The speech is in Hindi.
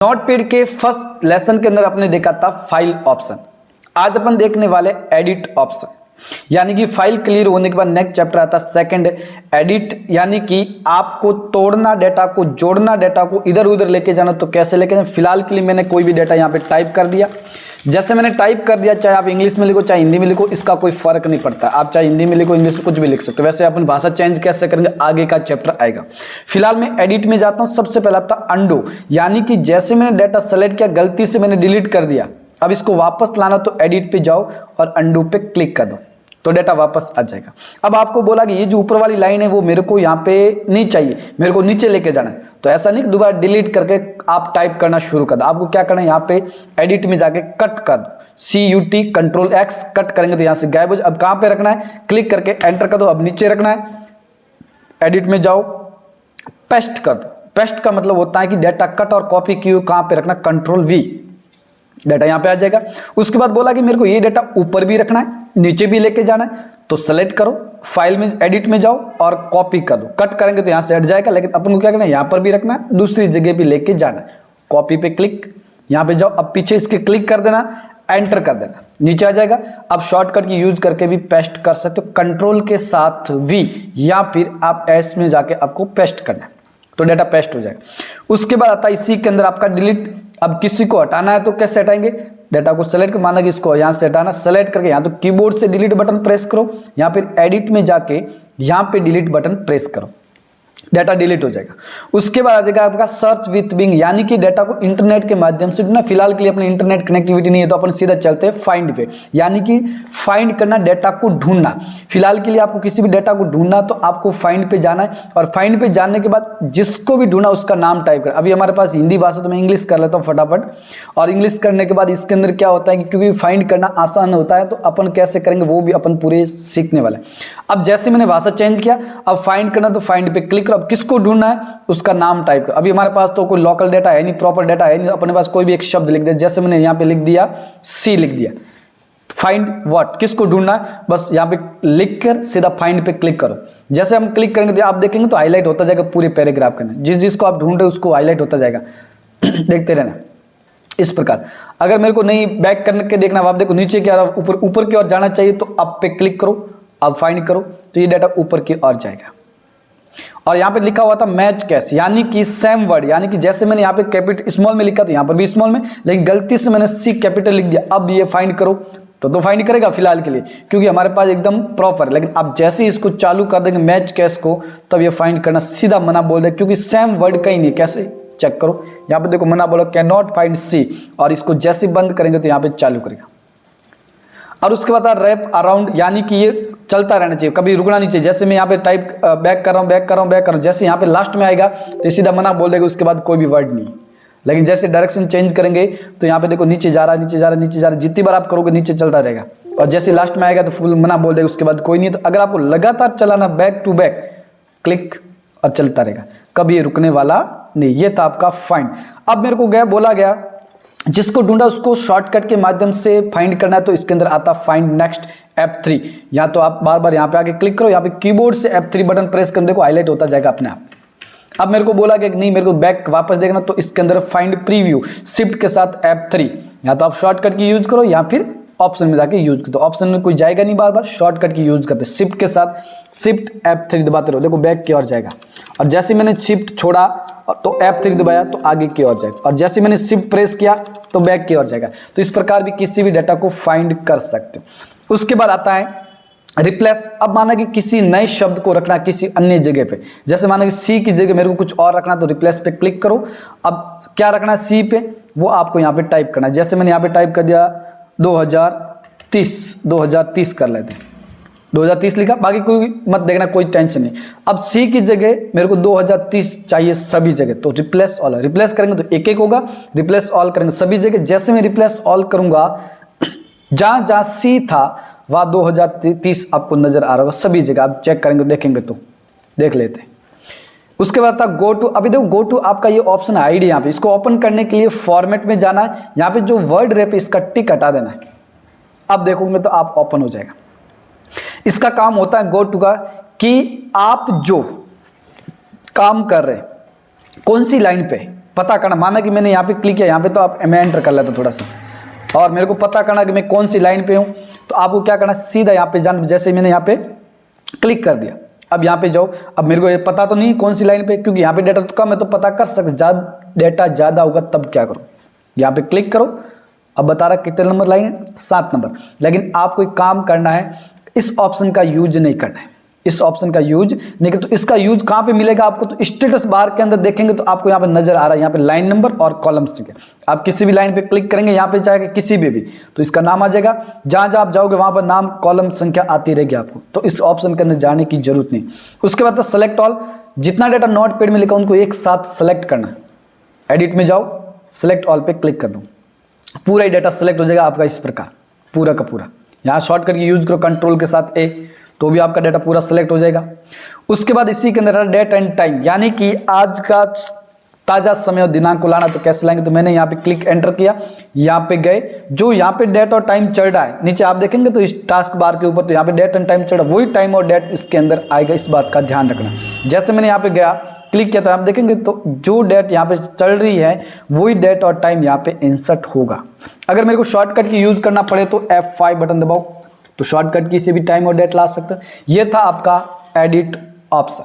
नोटपैड के फर्स्ट लेसन के अंदर आपने देखा था फाइल ऑप्शन। आज अपन देखने वाले एडिट ऑप्शन, यानी कि फाइल क्लियर होने के बाद नेक्स्ट चैप्टर आता है सेकंड एडिट, यानी कि आपको तोड़ना डेटा को, जोड़ना डेटा को, इधर उधर लेके जाना। तो कैसे लेके जाना? फिलहाल के लिए मैंने कोई भी डेटा यहाँ पे टाइप कर दिया। जैसे मैंने टाइप कर दिया, चाहे आप इंग्लिश में लिखो चाहे हिंदी में लिखो, इसका कोई फर्क नहीं पड़ता। आप चाहे हिंदी में लिखो इंग्लिश में, कुछ भी लिख सकते हो। वैसे अपन भाषा चेंज कैसे करेंगे आगे का चैप्टर आएगा। फिलहाल मैं एडिट में जाता हूँ। सबसे पहला था अंडू, यानी कि जैसे मैंने डेटा सेलेक्ट किया, गलती से मैंने डिलीट कर दिया, अब इसको वापस लाना तो एडिट पे जाओ और अंडू पे क्लिक कर दो तो डेटा वापस आ जाएगा। अब आपको बोला कि ये जो ऊपर वाली लाइन है वो मेरे को यहाँ पे नहीं चाहिए, मेरे को नीचे लेके जाना है। तो ऐसा नहीं कि दोबारा डिलीट करके आप टाइप करना शुरू कर दो। आपको क्या करना है, यहाँ पे एडिट में जाके कट कर दो, CUT Ctrl X, कट करेंगे तो यहाँ से गायब हो जाए। अब कहाँ पे रखना है, क्लिक करके एंटर कर दो। अब नीचे रखना है, एडिट में जाओ, पेस्ट कर दो। पेस्ट का मतलब होता है कि डेटा कट और कॉपी की कहाँ पे रखना, Ctrl V, डेटा यहाँ पे आ जाएगा। उसके बाद बोला कि मेरे को ये डेटा ऊपर भी रखना है, नीचे भी लेके जाना है। तो सेलेक्ट करो, फाइल में एडिट में जाओ और कॉपी कर दो। कट करेंगे तो यहाँ से हट जाएगा, लेकिन अपन को क्या करना है, यहाँ पर भी रखना है, दूसरी जगह भी लेके जाना है। कॉपी पे क्लिक, यहाँ पे जाओ, अब पीछे इसके क्लिक कर देना, एंटर कर देना, नीचे आ जाएगा। अब शॉर्टकट की यूज करके भी पेस्ट कर सकते हो, कंट्रोल के साथ V, या फिर आप एस में जाके आपको पेस्ट करना है तो डेटा पेस्ट हो जाएगा। उसके बाद आता है इसी के अंदर आपका डिलीट। अब किसी को हटाना है तो कैसे हटाएंगे, डेटा को सेलेक्ट कर, माना कि इसको यहाँ से हटाना, सेलेक्ट करके यहाँ तो कीबोर्ड से डिलीट बटन प्रेस करो, यहाँ फिर एडिट में जाके यहाँ पे डिलीट बटन प्रेस करो, डेटा डिलीट हो जाएगा। उसके बाद आ जाएगा आपका सर्च विथ बिंग, यानी कि डेटा को इंटरनेट के माध्यम से ढूंढना। फिलहाल के लिए अपने इंटरनेट कनेक्टिविटी नहीं है तो अपन सीधा चलते हैं फाइंड पे, यानी कि फाइंड करना, डेटा को ढूंढना। फिलहाल के लिए आपको किसी भी डेटा को ढूंढना तो आपको फाइंड पे जाना है, और फाइंड पे जाने के बाद जिसको भी ढूंढना उसका नाम टाइप कर। अभी हमारे पास हिंदी भाषा तो मैं इंग्लिश कर लेता हूँ फटाफट, और इंग्लिश करने के बाद इसके अंदर क्या होता है कि क्योंकि फाइंड करना आसान होता है तो अपन कैसे करेंगे वो भी अपन पूरे सीखने वाले। अब जैसे मैंने भाषा चेंज किया, अब फाइंड करना तो फाइंड पे क्लिक करो। अब किसको ढूंढना है उसका नाम टाइप कर। अभी हमारे पास तो कोई लोकल डेटा है नहीं, प्रॉपर डेटा है नहीं, अपने पास कोई भी एक शब्द लिख दे। जैसे मैंने यहाँ पे लिख दिया सी, लिख दिया। फाइंड व्हाट, किसको ढूंढना है, बस यहाँ पे लिख कर सीधा फाइंड पे क्लिक करो। जैसे हम क्लिक करेंगे तो आप देखेंगे तो हाईलाइट होता जाएगा पूरे पैराग्राफ के अंदर, जिस जिसको आप ढूंढ रहे हो उसको हाईलाइट होता जाएगा। देखते रहना इस प्रकार। अगर मेरे को नहीं बैक करके देखना, आप देखो नीचे की ओर, ऊपर ऊपर की ओर जाना चाहिए तो अप पे क्लिक करो, अब फाइंड करो तो ये डाटा ऊपर की ओर जाएगा। और यहाँ पे लिखा हुआ था मैच कैश, यानी कि सेम वर्ड, यानी कि जैसे मैंने यहाँ पे कैपिटल स्मॉल में लिखा तो यहाँ पर भी स्मॉल में, लेकिन गलती से मैंने सी कैपिटल लिख दिया। अब ये फाइंड करो तो फाइंड करेगा फिलहाल के लिए, क्योंकि हमारे पास एकदम प्रॉपर। लेकिन आप जैसे ही इसको चालू कर देंगे मैच कैश को, तब ये फाइंड करना सीधा मना बोल दे, क्योंकि सेम वर्ड कहीं नहीं। कैसे चेक करो, यहाँ पे देखो मना बोला कैन नॉट फाइंड सी, और इसको जैसे बंद करेंगे तो यहाँ पे चालू करेगा। और उसके बाद रैप अराउंड, यानी कि ये चलता रहना चाहिए, कभी रुकना नहीं चाहिए। जैसे मैं यहाँ पे टाइप बैक कर रहा हूँ, बैक कर रहा हूँ, बैक कर रहा हूँ, जैसे यहाँ पे लास्ट में आएगा तो सीधा मना बोल देगा, उसके बाद कोई भी वर्ड नहीं। लेकिन जैसे डायरेक्शन चेंज करेंगे तो यहाँ पे देखो नीचे जा रहा है, नीचे जा रहा है, नीचे जा रहा है, जितनी बार आप करोगे नीचे चलता रहेगा। और जैसे लास्ट में आएगा तो फुल मना बोल देगा, उसके बाद कोई नहीं। तो अगर आपको लगातार चलाना, बैक टू बैक क्लिक और चलता रहेगा, कभी ये रुकने वाला नहीं। ये था आपका फाइंड। अब मेरे को गया बोला गया जिसको ढूंढा उसको शॉर्टकट के माध्यम से फाइंड करना है, तो इसके अंदर आता फाइंड नेक्स्ट F3। या तो आप बार बार यहाँ पे आके क्लिक करो, यहाँ पे कीबोर्ड से F3 बटन प्रेस कर देखो हाईलाइट होता जाएगा अपने आप। अब मेरे को बोला कि नहीं मेरे को बैक वापस देखना, तो इसके अंदर फाइंड प्रीव्यू, शिफ्ट के साथ F3, या तो आप शॉर्टकट की यूज करो या फिर ऑप्शन में जाके यूज करो। ऑप्शन में कोई जाएगा नहीं, बार बार शॉर्टकट की यूज करते, शिफ्ट के साथ शिफ्ट F3 दबाते रहो, देखो बैक की ओर जाएगा। और जैसे मैंने शिफ्ट छोड़ा तो F3 दबाया तो आगे की ओर जाएगा, और जैसे मैंने शिफ्ट प्रेस किया तो बैक की ओर जाएगा। तो इस प्रकार भी किसी भी डाटा को फाइंड कर सकते हो। उसके बाद आता है रिप्लेस। अब माना कि किसी नए शब्द को रखना किसी अन्य जगह पे, जैसे माना कि सी की जगह मेरे को कुछ और रखना, तो रिप्लेस पे क्लिक करो। अब क्या रखना है सी पे, वो आपको यहाँ पे टाइप करना है। जैसे मैंने यहाँ पे टाइप कर दिया 2030 कर लेते हैं, 2030 लिखा, बाकी कोई मत देखना, कोई टेंशन नहीं। अब सी की जगह मेरे को 2030 चाहिए सभी जगह, तो रिप्लेस ऑल। रिप्लेस करेंगे तो एक एक होगा, रिप्लेस ऑल करेंगे सभी जगह। जैसे मैं रिप्लेस ऑल करूंगा, जहां जहां सी था वहां 2030 आपको नजर आ रहा होगा सभी जगह। आप चेक करेंगे देखेंगे तो देख लेते हैं। उसके बाद था गो टू। अभी देखो गो टू आपका ये ऑप्शन आईडी, यहाँ पे इसको ओपन करने के लिए फॉर्मेट में जाना है, यहाँ पे जो वर्ड रैप इसका टिक हटा देना है। अब देखोगे तो आप ओपन हो जाएगा। इसका काम होता है गो टू का, कि आप जो काम कर रहे हैं कौन सी लाइन पे, पता करना, माना कि मैंने यहाँ पे क्लिक किया, यहाँ पे तो आप मैं एंटर कर लेता थोड़ा सा, और मेरे को पता करना कि मैं कौन सी लाइन पे हूँ, तो आपको क्या करना, सीधा यहाँ पे जान, जैसे मैंने यहाँ पे क्लिक कर दिया, अब यहाँ पे जाओ, अब मेरे को ये पता तो नहीं कौन सी लाइन पे, क्योंकि यहाँ पे डेटा तो कम है, तो पता कर सकते, डेटा ज़्यादा होगा तब क्या करो, यहाँ पे क्लिक करो। अब बता रहा कितने नंबर लाइन है, 7 नंबर। लेकिन आपको एक काम करना है, इस ऑप्शन का यूज नहीं करना है, इस ऑप्शन का यूज नहीं कर, तो इसका यूज कहाँ पे मिलेगा आपको, तो स्टेटस बार के अंदर देखेंगे तो आपको यहाँ पे नजर आ रहा है, यहाँ पे लाइन नंबर और कॉलम संख्या, आप किसी भी लाइन पे क्लिक करेंगे, यहाँ पे चाहे किसी भी तो इसका नाम आ जाएगा, जहां जहां आप जाओगे वहां पर नाम कॉलम संख्या आती रहेगी आपको, तो इस ऑप्शन के अंदर जाने की जरूरत नहीं। उसके बाद तो सेलेक्ट ऑल, जितना डेटा नोट पैड में लिखा उनको एक साथ सेलेक्ट करना, एडिट में जाओ, सेलेक्ट ऑल पे क्लिक कर दो, पूरा ही डेटा सेलेक्ट हो जाएगा आपका इस प्रकार, पूरा का पूरा। यहाँ शॉर्टकट की यूज करो कंट्रोल के साथ ए, तो भी आपका डेटा पूरा सेलेक्ट हो जाएगा। उसके बाद इसी के अंदर डेट एंड टाइम, यानी कि आज का ताजा समय और दिनांक को लाना, तो कैसे लाएंगे, तो मैंने यहाँ पे क्लिक एंटर किया, यहाँ पे गए, जो यहाँ पे डेट और टाइम चल रहा है नीचे आप देखेंगे तो इस टास्क बार के ऊपर, तो यहाँ पे डेट एंड टाइम चल रहा है, वही टाइम और डेट इसके अंदर आएगा, इस बात का ध्यान रखना। जैसे मैंने यहाँ पे गया क्लिक किया तो आप देखेंगे तो जो डेट यहाँ पे चल रही है वही डेट और टाइम यहाँ पे इंसर्ट होगा। अगर मेरे को शॉर्टकट की यूज करना पड़े तो F5 बटन दबाओ, तो शॉर्टकट की से भी टाइम और डेट ला सकते हैं। ये था आपका एडिट ऑप्शन।